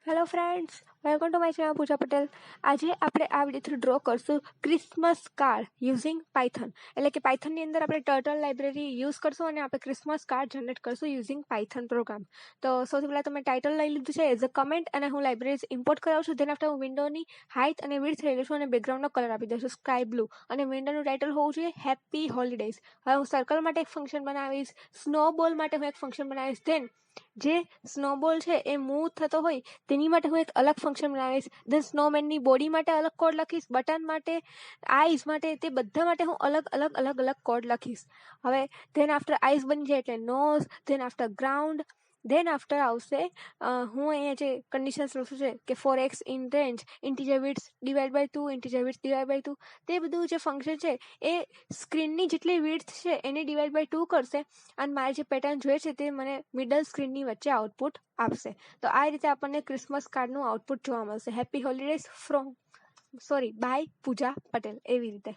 Hello friends, welcome to my channel Pooja Patel. આજે આપણે આ વિડીયોથી ડ્રો કરશું ક્રિસમસ કાર્ડ યુઝિંગ પાયથન. એટલે કે પાયથનની અંદર આપણે ટર્ટલ લાઇબ્રેરી યુઝ કરશું અને આપણે ક્રિસમસ કાર્ડ જનરેટ કરશું યુઝિંગ પાયથન પ્રોગ્રામ. તો સૌથી પહેલાં તમે ટાઇટલ લઈ લીધું છે એઝ અ કમેન્ટ અને હું લાઇબ્રેરીઝ ઇમ્પોર્ટ કરાવું છું. તેના આફ્ટર હું વિન્ડોની હાઇટ અને વિડ્થ લઈ લઉં છું અને બેકગ્રાઉન્ડનો કલર આપી દઈશું સ્કાય બ્લુ અને વિન્ડોનું ટાઇટલ હોવું જોઈએ હેપી હોલિડેઝ. હવે હું સર્કલ માટે એક ફંક્શન બનાવીશ, સ્નોબોલ માટે હું એક ફંક્શન બનાવીશ, ધેન જે સ્નોબોલ છે એ મૂવ થતો હોય તેની માટે હું એક અલગ ફંક્શન બનાવીશ. ધેન સ્નોમેનની બોડી માટે અલગ કોડ લખીશ, બટન માટે, આઈઝ માટે, તે બધા માટે હું અલગ કોડ લખીશ. હવે ધેન આફ્ટર આઈઝ બની જાય એટલે nose, then after ground, then after આવશે હું અહીંયા જે કન્ડિશન્સ લખું છે કે for x in range integer width divide by 2 integer width divide by 2, તે બધું જે ફંક્શન છે એ સ્ક્રીનની જેટલી વિડ્થ છે એને ડિવાઇડ બાય 2 કરશે અને મારે જે પેટર્ન જોઈએ છે તે મને મિડલ સ્ક્રીનની વચ્ચે આઉટપુટ આપશે. તો આ રીતે આપણને ક્રિસમસ કાર્ડનું આઉટપુટ જોવા મળશે. હેપી હોલિડેઝ બાય પૂજા પટેલ, એવી રીતે.